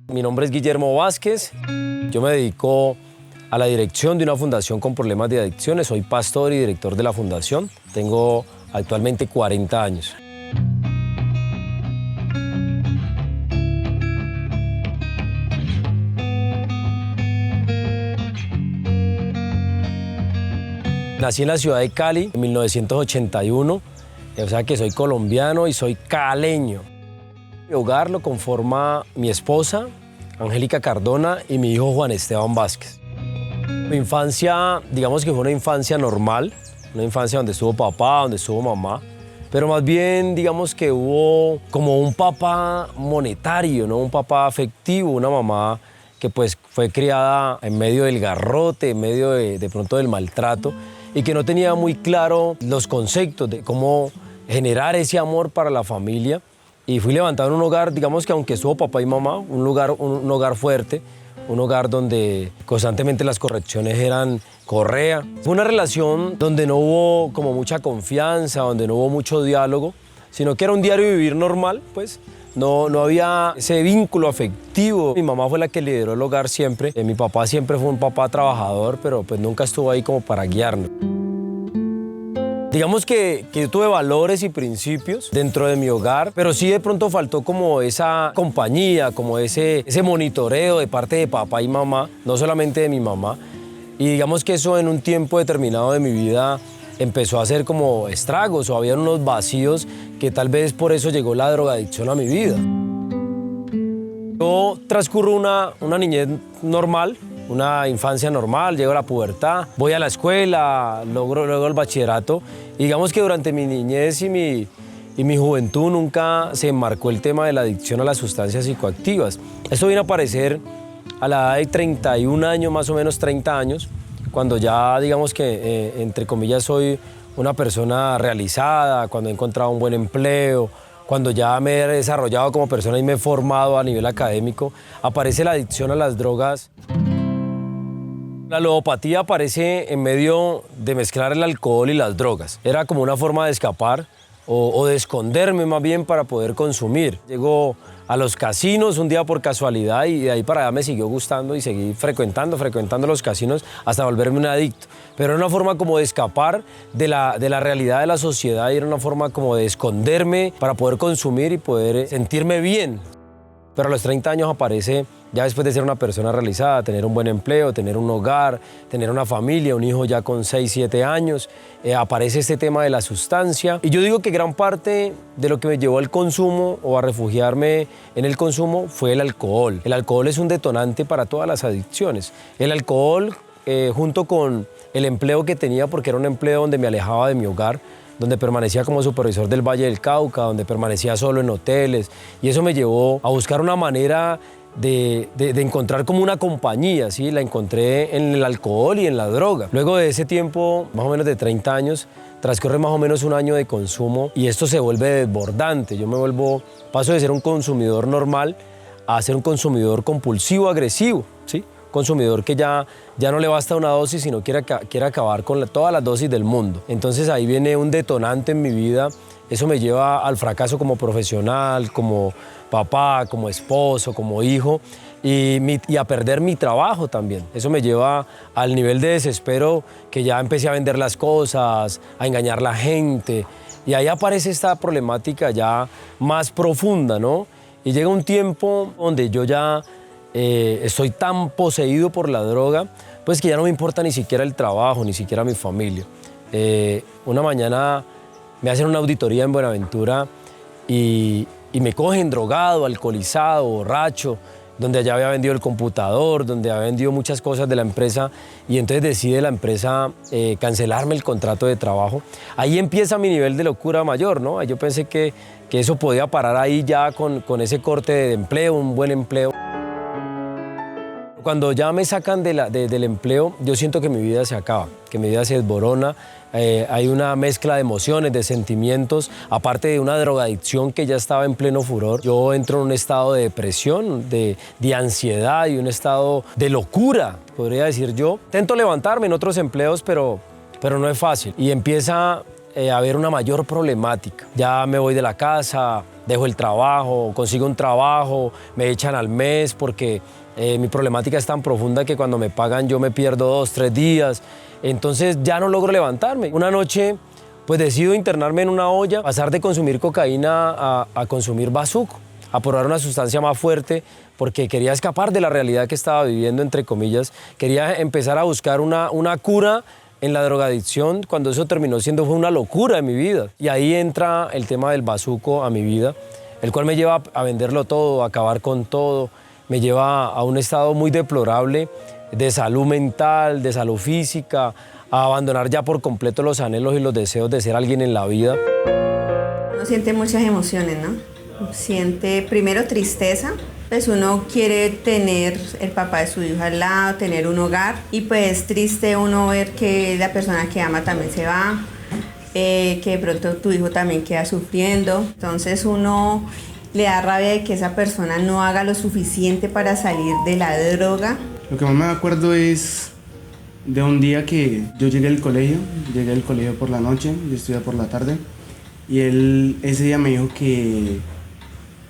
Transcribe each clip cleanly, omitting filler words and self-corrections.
Mi nombre es Guillermo Vázquez. Yo me dedico a la dirección de una fundación con problemas de adicciones. Soy pastor y director de la fundación. Tengo actualmente 40 años. Nací en la ciudad de Cali en 1981, o sea que soy colombiano y soy caleño. Mi hogar lo conforma mi esposa, Angélica Cardona, y mi hijo Juan Esteban Vázquez. Mi infancia, digamos que fue una infancia normal, una infancia donde estuvo papá, donde estuvo mamá, pero más bien digamos que hubo como un papá monetario, ¿no? Un papá afectivo, una mamá que pues fue criada en medio del garrote, en medio de pronto del maltrato, y que no tenía muy claro los conceptos de cómo generar ese amor para la familia. Y fui levantado en un hogar, digamos que aunque estuvo papá y mamá, un hogar fuerte, un hogar donde constantemente las correcciones eran correa. Fue una relación donde no hubo como mucha confianza, donde no hubo mucho diálogo, sino que era un diario vivir normal, pues. No había ese vínculo afectivo. Mi mamá fue la que lideró el hogar siempre. Mi papá siempre fue un papá trabajador, pero pues nunca estuvo ahí como para guiarnos. Digamos que yo tuve valores y principios dentro de mi hogar, pero sí de pronto faltó como esa compañía, como ese monitoreo de parte de papá y mamá, no solamente de mi mamá. Y digamos que eso en un tiempo determinado de mi vida empezó a hacer como estragos o había unos vacíos que tal vez por eso llegó la drogadicción a mi vida. Yo transcurro una niñez normal, una infancia normal, llego a la pubertad, voy a la escuela, luego el bachillerato. Y digamos que durante mi niñez y mi juventud nunca se enmarcó el tema de la adicción a las sustancias psicoactivas. Esto vino a aparecer a la edad de 31 años, más o menos 30 años, cuando ya digamos que, entre comillas, soy una persona realizada, cuando he encontrado un buen empleo, cuando ya me he desarrollado como persona y me he formado a nivel académico, aparece la adicción a las drogas. La ludopatía aparece en medio de mezclar el alcohol y las drogas. Era como una forma de escapar o de esconderme más bien para poder consumir. Llego a los casinos un día por casualidad y de ahí para allá me siguió gustando y seguí frecuentando los casinos hasta volverme un adicto. Pero era una forma como de escapar de la realidad de la sociedad y era una forma como de esconderme para poder consumir y poder sentirme bien. Pero a los 30 años aparece, ya después de ser una persona realizada, tener un buen empleo, tener un hogar, tener una familia, un hijo ya con 6, 7 años, aparece este tema de la sustancia. Y yo digo que gran parte de lo que me llevó al consumo o a refugiarme en el consumo fue el alcohol. El alcohol es un detonante para todas las adicciones. El alcohol, junto con el empleo que tenía, porque era un empleo donde me alejaba de mi hogar, donde permanecía como supervisor del Valle del Cauca, donde permanecía solo en hoteles, y eso me llevó a buscar una manera de encontrar como una compañía, ¿sí? La encontré en el alcohol y en la droga. Luego de ese tiempo, más o menos de 30 años, transcurre más o menos un año de consumo y esto se vuelve desbordante. Paso de ser un consumidor normal a ser un consumidor compulsivo, agresivo, ¿sí? Consumidor que ya no le basta una dosis, sino quiere acabar con todas las dosis del mundo. Entonces ahí viene un detonante en mi vida. Eso me lleva al fracaso como profesional, como papá, como esposo, como hijo y a perder mi trabajo también. Eso me lleva al nivel de desespero que ya empecé a vender las cosas, a engañar a la gente. Y ahí aparece esta problemática ya más profunda, ¿no? Y llega un tiempo donde yo ya estoy tan poseído por la droga, pues que ya no me importa ni siquiera el trabajo, ni siquiera mi familia. Una mañana me hacen una auditoría en Buenaventura y me cogen drogado, alcoholizado, borracho, donde allá había vendido el computador, donde había vendido muchas cosas de la empresa y entonces decide la empresa cancelarme el contrato de trabajo. Ahí empieza mi nivel de locura mayor, ¿no? Yo pensé que eso podía parar ahí ya con ese corte de empleo, un buen empleo. Cuando ya me sacan del empleo, yo siento que mi vida se acaba, que mi vida se desborona. Hay una mezcla de emociones, de sentimientos, aparte de una drogadicción que ya estaba en pleno furor. Yo entro en un estado de depresión, de ansiedad y un estado de locura, podría decir yo. Intento levantarme en otros empleos, pero no es fácil. Y empieza a haber una mayor problemática. Ya me voy de la casa, dejo el trabajo, consigo un trabajo, me echan al mes porque mi problemática es tan profunda que cuando me pagan yo me pierdo 2, 3 días, entonces ya no logro levantarme. Una noche pues decido internarme en una olla, pasar de consumir cocaína a consumir bazuco, a probar una sustancia más fuerte porque quería escapar de la realidad que estaba viviendo, entre comillas. Quería empezar a buscar una cura en la drogadicción, cuando eso terminó siendo fue una locura en mi vida. Y ahí entra el tema del bazuco a mi vida, el cual me lleva a venderlo todo, a acabar con todo, me lleva a un estado muy deplorable de salud mental, de salud física, a abandonar ya por completo los anhelos y los deseos de ser alguien en la vida. Uno siente muchas emociones, ¿no? Siente primero tristeza, pues uno quiere tener el papá de su hijo al lado, tener un hogar, y pues triste uno ver que la persona que ama también se va, que de pronto tu hijo también queda sufriendo, entonces uno le da rabia de que esa persona no haga lo suficiente para salir de la droga. Lo que más me acuerdo es de un día que yo llegué al colegio por la noche, yo estudié por la tarde, y él ese día me dijo que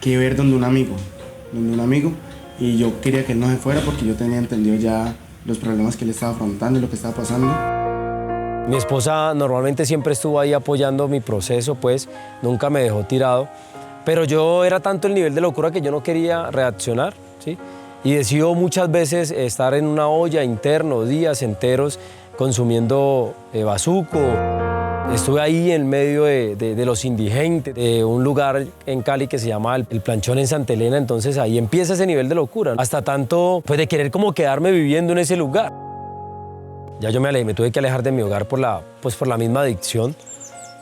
iba a ir donde un amigo, y yo quería que él no se fuera porque yo tenía entendido ya los problemas que él estaba afrontando y lo que estaba pasando. Mi esposa normalmente siempre estuvo ahí apoyando mi proceso, pues nunca me dejó tirado, pero yo era tanto el nivel de locura que yo no quería reaccionar, ¿sí? Y decido muchas veces estar en una olla interno, días enteros, consumiendo bazuco. Estuve ahí en medio de los indigentes, de un lugar en Cali que se llama el Planchón en Santa Elena, entonces ahí empieza ese nivel de locura, hasta tanto pues de querer como quedarme viviendo en ese lugar. Ya yo me tuve que alejar de mi hogar por la misma adicción.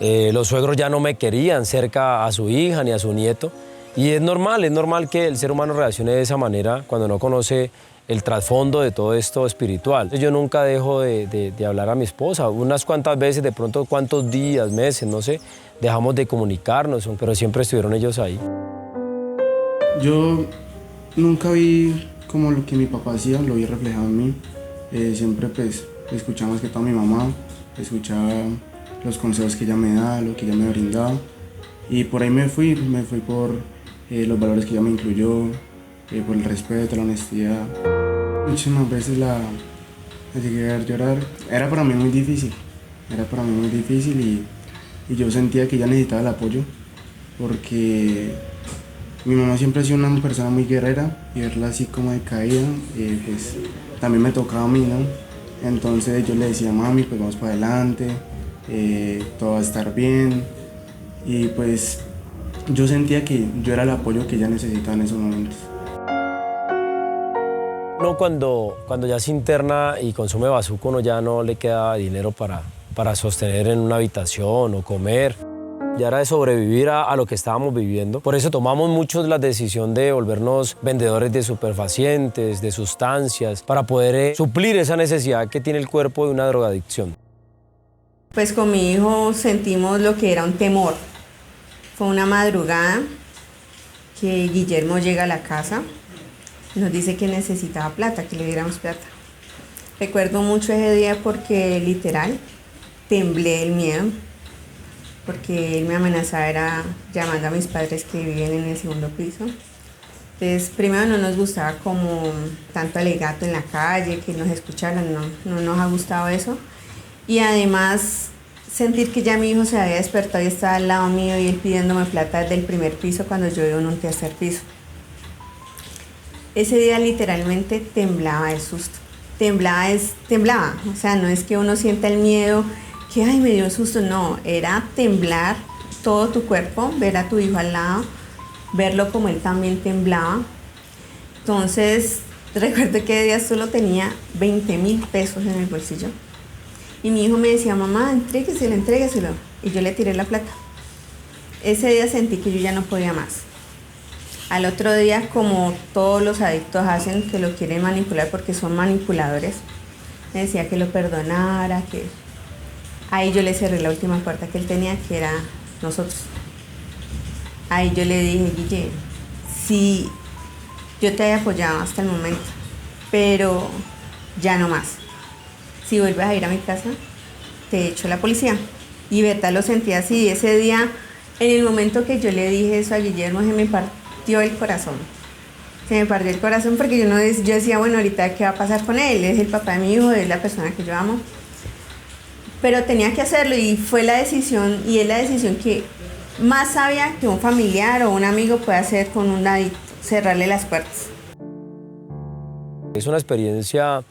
Los suegros ya no me querían cerca a su hija ni a su nieto, y es normal que el ser humano reaccione de esa manera cuando no conoce el trasfondo de todo esto espiritual. Yo nunca dejo de hablar a mi esposa, unas cuantas veces, de pronto cuántos días, meses, no sé, dejamos de comunicarnos, pero siempre estuvieron ellos ahí. Yo nunca vi como lo que mi papá hacía, lo vi reflejado en mí. Siempre pues escuchaba más que todo a mi mamá, escuchaba los consejos que ella me da, lo que ella me brindaba, y por ahí me fui por los valores que ella me incluyó, por el respeto, la honestidad. Muchísimas veces la llegué a llorar. Era para mí muy difícil y yo sentía que ella necesitaba el apoyo porque mi mamá siempre ha sido una persona muy guerrera y verla así como decaída, pues también me tocaba a mí, ¿no? Entonces yo le decía, mami, pues vamos para adelante, todo va a estar bien, y pues yo sentía que yo era el apoyo que ella necesitaba en esos momentos. Uno cuando ya se interna y consume bazuco, uno ya no le queda dinero para sostener en una habitación o comer. Ya era de sobrevivir a lo que estábamos viviendo. Por eso tomamos muchos la decisión de volvernos vendedores de superfacientes, de sustancias, para poder suplir esa necesidad que tiene el cuerpo de una drogadicción. Pues con mi hijo sentimos lo que era un temor. Fue una madrugada que Guillermo llega a la casa, nos dice que necesitaba plata, que le diéramos plata. Recuerdo mucho ese día porque literal temblé del miedo, porque él me amenazaba era llamando a mis padres que vivían en el segundo piso. Entonces primero no nos gustaba como tanto alegato en la calle, que nos escucharan, no nos ha gustado eso. Y además sentir que ya mi hijo se había despertado y estaba al lado mío y él pidiéndome plata desde el primer piso cuando yo vivo en un tercer piso. Ese día literalmente temblaba de susto. Temblaba, o sea, no es que uno sienta el miedo, que ay me dio susto, no, era temblar todo tu cuerpo, ver a tu hijo al lado, verlo como él también temblaba. Entonces recuerdo que ese día solo tenía 20.000 pesos en el bolsillo. Y mi hijo me decía, mamá, entrégueselo. Y yo le tiré la plata. Ese día sentí que yo ya no podía más. Al otro día, como todos los adictos hacen, que lo quieren manipular porque son manipuladores, me decía que lo perdonara, que... Ahí yo le cerré la última puerta que él tenía, que era nosotros. Ahí yo le dije, Guille, sí, yo te he apoyado hasta el momento, pero ya no más. Si vuelves a ir a mi casa, te echo a la policía. Y Berta lo sentía así. Ese día En el momento que yo le dije eso a Guillermo, se me partió el corazón. Se me partió el corazón porque yo decía, bueno, ahorita qué va a pasar con él, es el papá de mi hijo, es la persona que yo amo. Pero tenía que hacerlo y fue la decisión, y es la decisión que más sabia que un familiar o un amigo puede hacer con un adicto, cerrarle las puertas. Es una experiencia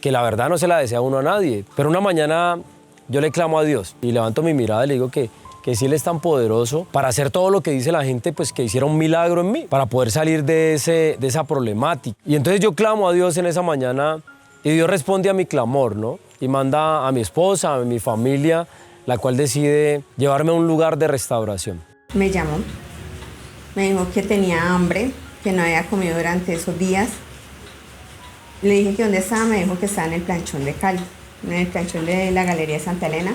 que la verdad no se la desea uno a nadie, pero una mañana yo le clamo a Dios y levanto mi mirada y le digo que si Él es tan poderoso para hacer todo lo que dice la gente, pues que hiciera un milagro en mí, para poder salir de esa problemática. Y entonces yo clamo a Dios en esa mañana y Dios responde a mi clamor, ¿no? Y manda a mi esposa, a mi familia, la cual decide llevarme a un lugar de restauración. Me llamó, me dijo que tenía hambre, que no había comido durante esos días. Le dije que dónde estaba, me dijo que estaba en el planchón de Cali, en el planchón de la Galería de Santa Elena.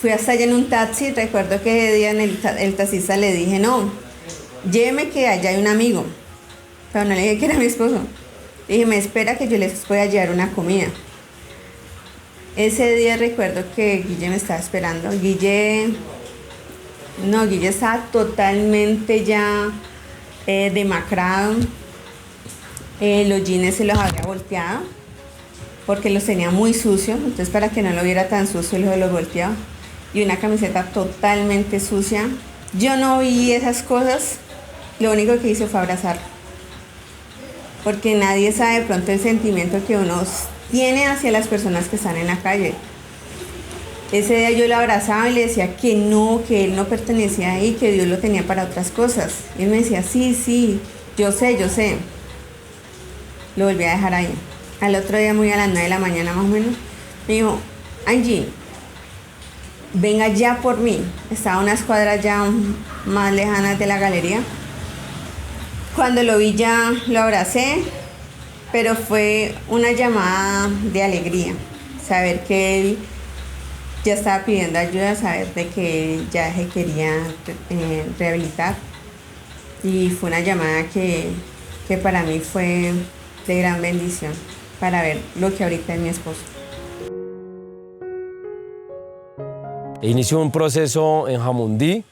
Fui hasta allá en un taxi, recuerdo que ese día el taxista le dije, no, lléveme que allá hay un amigo. Pero no le dije que era mi esposo. Le dije, me espera que yo les voy a llevar una comida. Ese día recuerdo que Guille me estaba esperando. Guille estaba totalmente ya demacrado. Los jeans se los había volteado porque los tenía muy sucios, entonces para que no lo viera tan sucio los volteaba. Y una camiseta totalmente sucia. Yo no vi esas cosas, lo único que hice fue abrazarlo. Porque nadie sabe de pronto el sentimiento que uno tiene hacia las personas que están en la calle. Ese día yo lo abrazaba y le decía que no, que él no pertenecía ahí, que Dios lo tenía para otras cosas. Y él me decía, sí, yo sé. Lo volví a dejar ahí. Al otro día, muy a las 9 de la mañana más o menos, me dijo, Angie, venga ya por mí. Estaba a unas cuadras ya más lejanas de la galería. Cuando lo vi ya lo abracé, pero fue una llamada de alegría. Saber que él ya estaba pidiendo ayuda, saber de que él ya se quería rehabilitar. Y fue una llamada que para mí fue de gran bendición para ver lo que ahorita es mi esposo. Inició un proceso en Jamundí,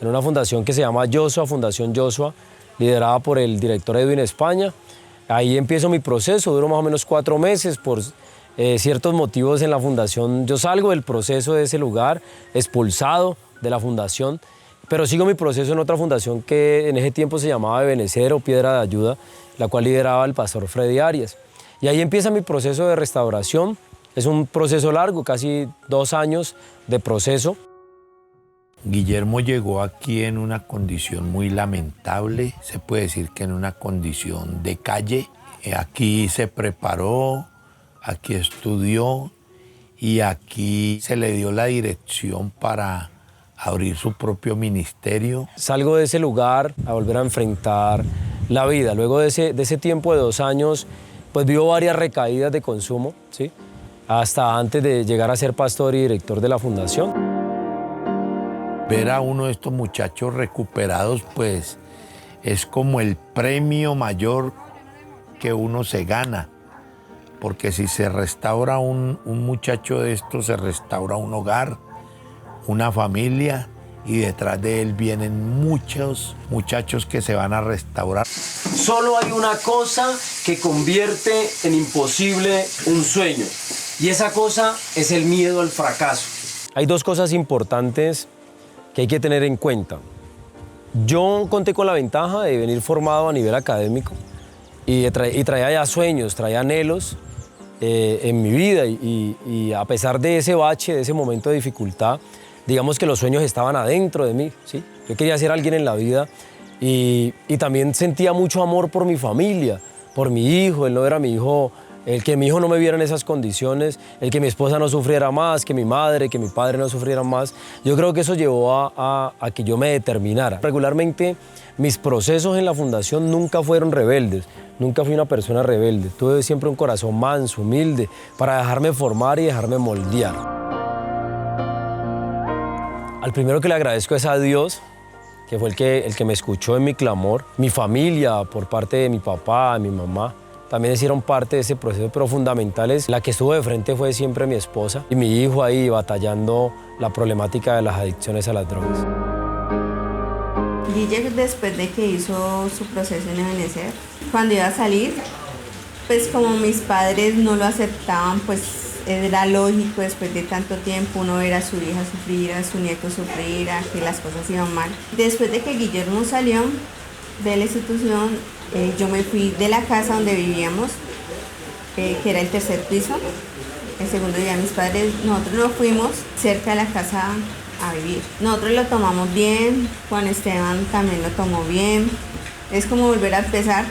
en una fundación que se llama Yoshua, Fundación Yoshua, liderada por el director Edwin España. Ahí empiezo mi proceso, duró más o menos 4 meses. Por ciertos motivos en la fundación yo salgo del proceso de ese lugar, expulsado de la fundación, pero sigo mi proceso en otra fundación que en ese tiempo se llamaba Ebenecer o Piedra de Ayuda, la cual lideraba el pastor Freddy Arias. Y ahí empieza mi proceso de restauración. Es un proceso largo, casi 2 años de proceso. Guillermo llegó aquí en una condición muy lamentable, se puede decir que en una condición de calle. Aquí se preparó, aquí estudió y aquí se le dio la dirección para abrir su propio ministerio. Salgo de ese lugar a volver a enfrentar la vida. Luego de ese tiempo de 2 años, pues vivo varias recaídas de consumo, ¿sí? Hasta antes de llegar a ser pastor y director de la fundación. Ver a uno de estos muchachos recuperados, pues, es como el premio mayor que uno se gana. Porque si se restaura un muchacho de estos, se restaura un hogar, una familia, y detrás de él vienen muchos muchachos que se van a restaurar. Solo hay una cosa que convierte en imposible un sueño, y esa cosa es el miedo al fracaso. Hay 2 cosas importantes que hay que tener en cuenta. Yo conté con la ventaja de venir formado a nivel académico y traía ya sueños, traía anhelos en mi vida, y a pesar de ese bache, de ese momento de dificultad, digamos que los sueños estaban adentro de mí, ¿sí? Yo quería ser alguien en la vida y también sentía mucho amor por mi familia, por mi hijo. Él no era mi hijo, el que mi hijo no me viera en esas condiciones, el que mi esposa no sufriera más, que mi madre, que mi padre no sufrieran más. Yo creo que eso llevó a que yo me determinara. Regularmente mis procesos en la fundación nunca fueron rebeldes, nunca fui una persona rebelde. Tuve siempre un corazón manso, humilde, para dejarme formar y dejarme moldear. Al primero que le agradezco es a Dios, que fue el que me escuchó en mi clamor. Mi familia, por parte de mi papá, mi mamá, también hicieron parte de ese proceso, pero fundamentales. La que estuvo de frente fue siempre mi esposa y mi hijo ahí batallando la problemática de las adicciones a las drogas. Guille, después de que hizo su proceso en Ebenezer, cuando iba a salir, pues como mis padres no lo aceptaban, pues era lógico después de tanto tiempo uno ver a su hija sufrir, a su nieto sufrir, a que las cosas iban mal. Después de que Guillermo salió de la institución, yo me fui de la casa donde vivíamos, que era el tercer piso. El segundo día mis padres, nosotros nos fuimos cerca de la casa a vivir. Nosotros lo tomamos bien, Juan Esteban también lo tomó bien. Es como volver a empezar,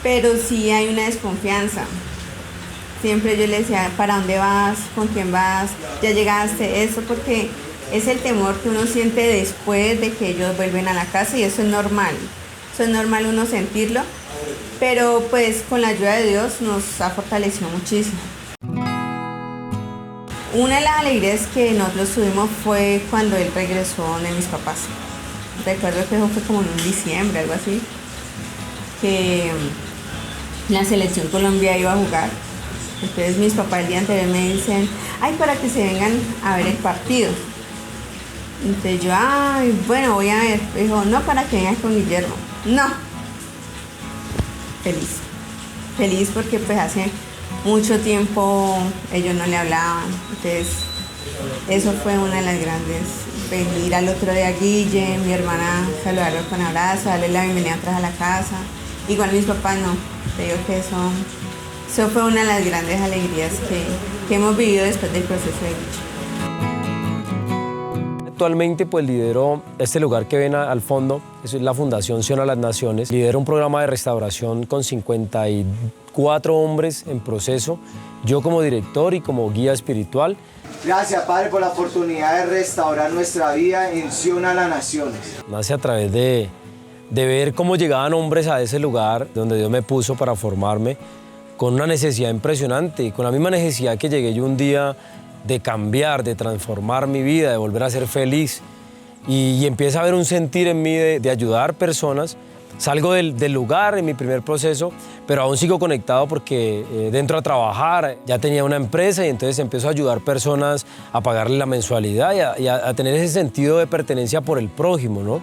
pero sí hay una desconfianza. Siempre yo le decía, ¿para dónde vas? ¿Con quién vas? ¿Ya llegaste? Eso porque es el temor que uno siente después de que ellos vuelven a la casa y eso es normal. Eso es normal uno sentirlo, pero pues con la ayuda de Dios nos ha fortalecido muchísimo. Una de las alegrías que nosotros tuvimos fue cuando él regresó de mis papás. Recuerdo que eso fue como en un diciembre, algo así, que la selección Colombia iba a jugar. Entonces mis papás el día anterior me dicen, ay, para que se vengan a ver el partido. Entonces yo, ay, bueno, voy a ver. Dijo, no, para que vengas con Guillermo. No. Feliz. Feliz porque pues hace mucho tiempo ellos no le hablaban. Entonces eso fue una de las grandes. Venir al otro día a Guille, mi hermana, saludarlo con abrazo, darle la bienvenida atrás a la casa. Igual mis papás no. Te digo que eso fue una de las grandes alegrías que hemos vivido después del proceso de Guille. Actualmente pues lidero este lugar que ven al fondo, es la Fundación Sion a las Naciones. Lidero un programa de restauración con 54 hombres en proceso, yo como director y como guía espiritual. Gracias, Padre, por la oportunidad de restaurar nuestra vida en Sion a las Naciones. Nace a través de ver cómo llegaban hombres a ese lugar donde Dios me puso para formarme, con una necesidad impresionante, con la misma necesidad que llegué yo un día de cambiar, de transformar mi vida, de volver a ser feliz. Y empieza a haber un sentir en mí de ayudar personas. Salgo del lugar en mi primer proceso, pero aún sigo conectado porque dentro a trabajar, ya tenía una empresa y entonces empiezo a ayudar personas a pagarle la mensualidad y a tener ese sentido de pertenencia por el prójimo, ¿no?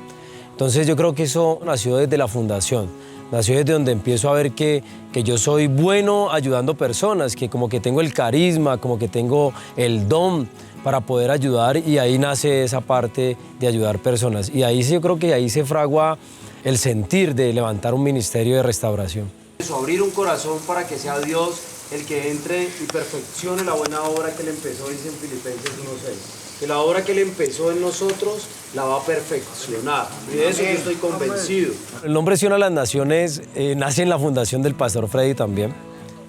Entonces yo creo que eso nació desde la fundación. Nació desde donde empiezo a ver que yo soy bueno ayudando personas, que como que tengo el carisma, como que tengo el don para poder ayudar y ahí nace esa parte de ayudar personas. Y ahí sí, yo creo que ahí se fragua el sentir de levantar un ministerio de restauración. Abrir un corazón para que sea Dios el que entre y perfeccione la buena obra que Él empezó, dice en Filipenses 1:6. Que la obra que Él empezó en nosotros la va a perfeccionar. Y de eso yo estoy convencido. El nombre Sion a las Naciones nace en la fundación del pastor Freddy también.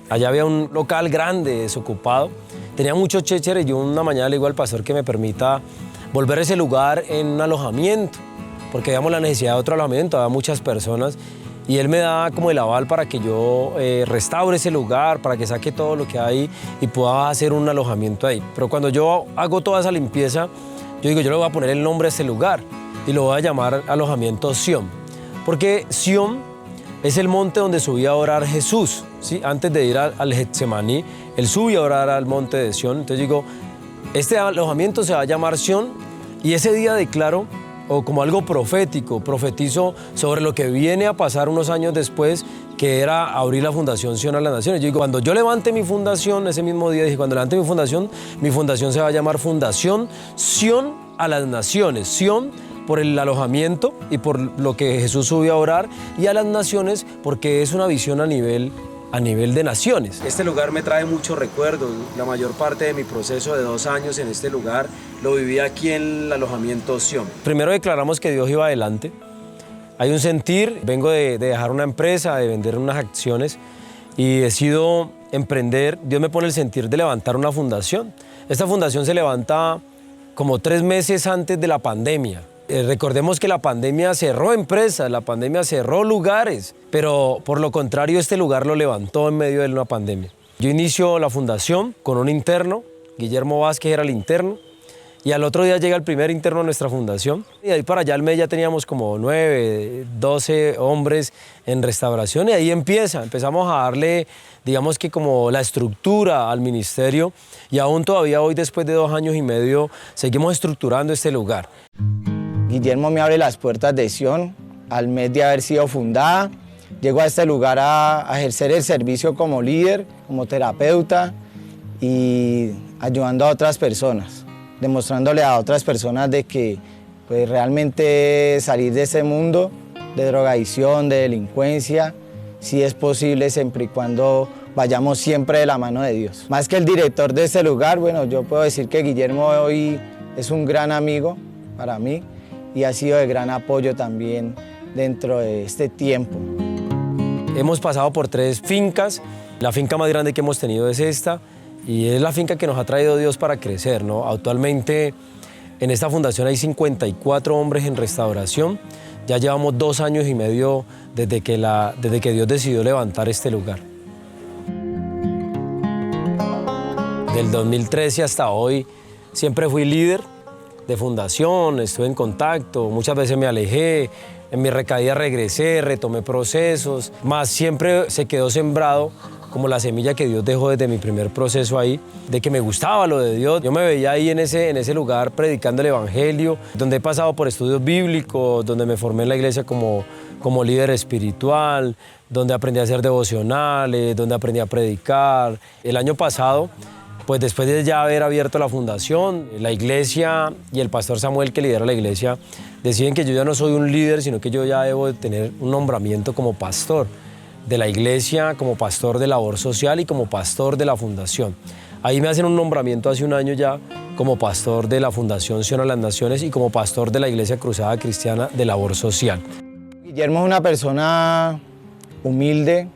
Allá había un local grande, desocupado. Tenía muchos chécheres y yo una mañana le digo al pastor que me permita volver a ese lugar en un alojamiento, porque veíamos la necesidad de otro alojamiento, había muchas personas. Y él me da como el aval para que yo restaure ese lugar, para que saque todo lo que hay y pueda hacer un alojamiento ahí. Pero cuando yo hago toda esa limpieza, yo digo, yo le voy a poner el nombre a ese lugar y lo voy a llamar alojamiento Sion. Porque Sion es el monte donde subía a orar Jesús, ¿sí? Antes de ir al Getsemaní, él subía a orar al monte de Sion. Entonces digo, este alojamiento se va a llamar Sion y ese día declaro, o como algo profético, profetizo sobre lo que viene a pasar unos años después, que era abrir la Fundación Sion a las Naciones. Yo digo, cuando yo levante mi fundación, ese mismo día dije, cuando levante mi fundación se va a llamar Fundación Sion a las Naciones. Sion por el alojamiento y por lo que Jesús subió a orar, y a las naciones porque es una visión a nivel de naciones. Este lugar me trae muchos recuerdos. La mayor parte de mi proceso de 2 años en este lugar lo viví aquí en el alojamiento Sion. Primero declaramos que Dios iba adelante. Hay un sentir, vengo de dejar una empresa, de vender unas acciones y decido emprender. Dios me pone el sentir de levantar una fundación. Esta fundación se levanta como 3 meses antes de la pandemia. Recordemos que la pandemia cerró empresas, la pandemia cerró lugares, pero por lo contrario este lugar lo levantó en medio de una pandemia. Yo inicio la fundación con un interno, Guillermo Vázquez era el interno, y al otro día llega el primer interno a nuestra fundación. Y ahí para allá al mes ya teníamos como 9, 12 hombres en restauración y ahí empezamos a darle, digamos que como la estructura al ministerio y aún todavía hoy después de 2 años y medio seguimos estructurando este lugar. Guillermo me abre las puertas de Sion al mes de haber sido fundada. Llego a este lugar a ejercer el servicio como líder, como terapeuta y ayudando a otras personas, demostrándole a otras personas de que pues, realmente salir de ese mundo de drogadicción, de delincuencia, sí es posible siempre y cuando vayamos siempre de la mano de Dios. Más que el director de este lugar, bueno, yo puedo decir que Guillermo hoy es un gran amigo para mí y ha sido de gran apoyo también dentro de este tiempo. Hemos pasado por 3 fincas. La finca más grande que hemos tenido es esta y es la finca que nos ha traído Dios para crecer, ¿no? Actualmente en esta fundación hay 54 hombres en restauración. Ya llevamos 2 años y medio desde que Dios decidió levantar este lugar. Del 2013 hasta hoy siempre fui líder de fundación, estuve en contacto, muchas veces me alejé, en mi recaída regresé, retomé procesos, más siempre se quedó sembrado como la semilla que Dios dejó desde mi primer proceso ahí, de que me gustaba lo de Dios. Yo me veía ahí en ese lugar predicando el evangelio, donde he pasado por estudios bíblicos, donde me formé en la iglesia como líder espiritual, donde aprendí a hacer devocionales, donde aprendí a predicar. El año pasado, pues después de ya haber abierto la fundación, la iglesia y el pastor Samuel, que lidera la iglesia, deciden que yo ya no soy un líder, sino que yo ya debo de tener un nombramiento como pastor de la iglesia, como pastor de labor social y como pastor de la fundación. Ahí me hacen un nombramiento hace un año ya como pastor de la Fundación Sion a las Naciones y como pastor de la Iglesia Cruzada Cristiana de Labor Social. Guillermo es una persona humilde,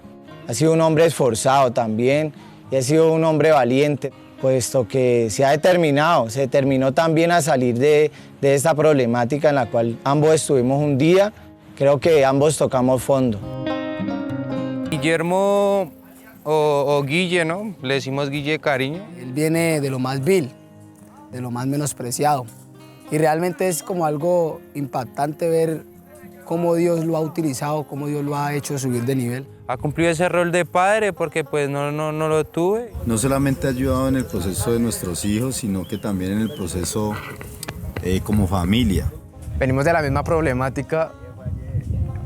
ha sido un hombre esforzado también y ha sido un hombre valiente, puesto que se determinó también a salir de esta problemática en la cual ambos estuvimos un día. Creo que ambos tocamos fondo. Guillermo o Guille, ¿no? Le decimos Guille de cariño. Él viene de lo más vil, de lo más menospreciado. Y realmente es como algo impactante ver cómo Dios lo ha utilizado, cómo Dios lo ha hecho subir de nivel. Ha cumplido ese rol de padre porque pues no lo tuve. No solamente ha ayudado en el proceso de nuestros hijos, sino que también en el proceso como familia. Venimos de la misma problemática,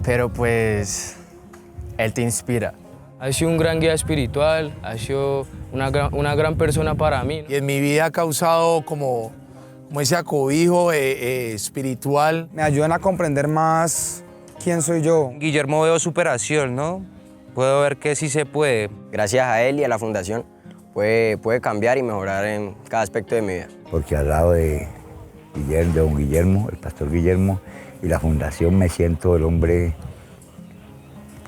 pero pues él te inspira. Ha sido un gran guía espiritual, ha sido una gran persona para mí. Y en mi vida ha causado como ese acobijo espiritual. Me ayudan a comprender más quién soy yo. Guillermo veo superación, ¿no? Puedo ver que sí se puede. Gracias a él y a la fundación puede cambiar y mejorar en cada aspecto de mi vida. Porque al lado de don Guillermo, el pastor Guillermo y la fundación me siento el hombre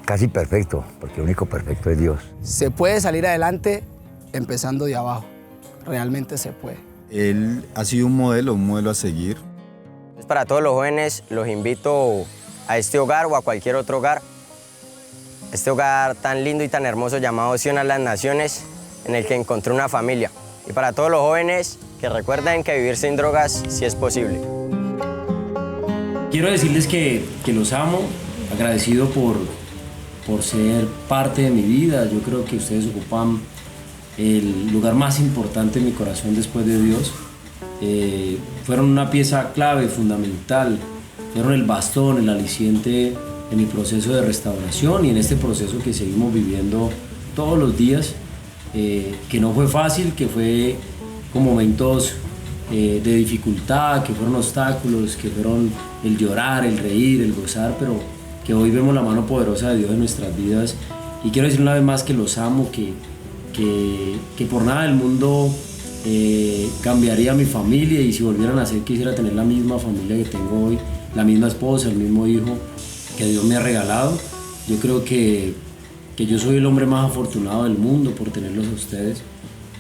casi perfecto, porque el único perfecto es Dios. Se puede salir adelante empezando de abajo, realmente se puede. Él ha sido un modelo a seguir. Para todos los jóvenes los invito a este hogar o a cualquier otro hogar. Este hogar tan lindo y tan hermoso llamado Sion a las Naciones, en el que encontré una familia. Y para todos los jóvenes que recuerden que vivir sin drogas sí es posible. Quiero decirles que los amo, agradecido por ser parte de mi vida. Yo creo que ustedes ocupan el lugar más importante en mi corazón después de Dios. Fueron una pieza clave, fundamental, fueron el bastón, el aliciente en mi proceso de restauración y en este proceso que seguimos viviendo todos los días, que no fue fácil, que fue con momentos de dificultad, que fueron obstáculos, que fueron el llorar, el reír, el gozar, pero que hoy vemos la mano poderosa de Dios en nuestras vidas. Y quiero decir una vez más que los amo, que por nada del mundo cambiaría mi familia, y si volvieran a nacer quisiera tener la misma familia que tengo hoy, la misma esposa, el mismo hijo que Dios me ha regalado. Yo creo que yo soy el hombre más afortunado del mundo por tenerlos a ustedes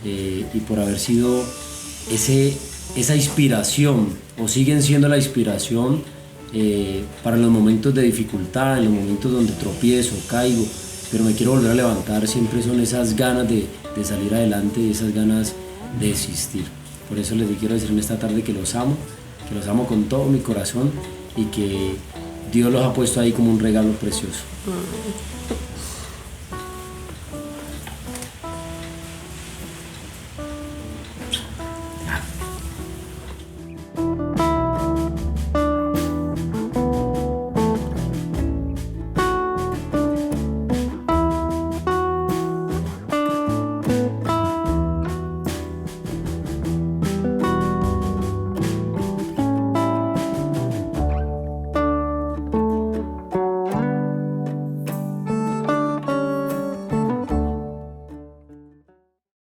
y por haber sido esa inspiración, o siguen siendo la inspiración para los momentos de dificultad, en los momentos donde tropiezo, caigo, pero me quiero volver a levantar. Siempre son esas ganas de salir adelante y esas ganas de existir. Por eso les quiero decir en esta tarde que los amo con todo mi corazón y que Dios los ha puesto ahí como un regalo precioso.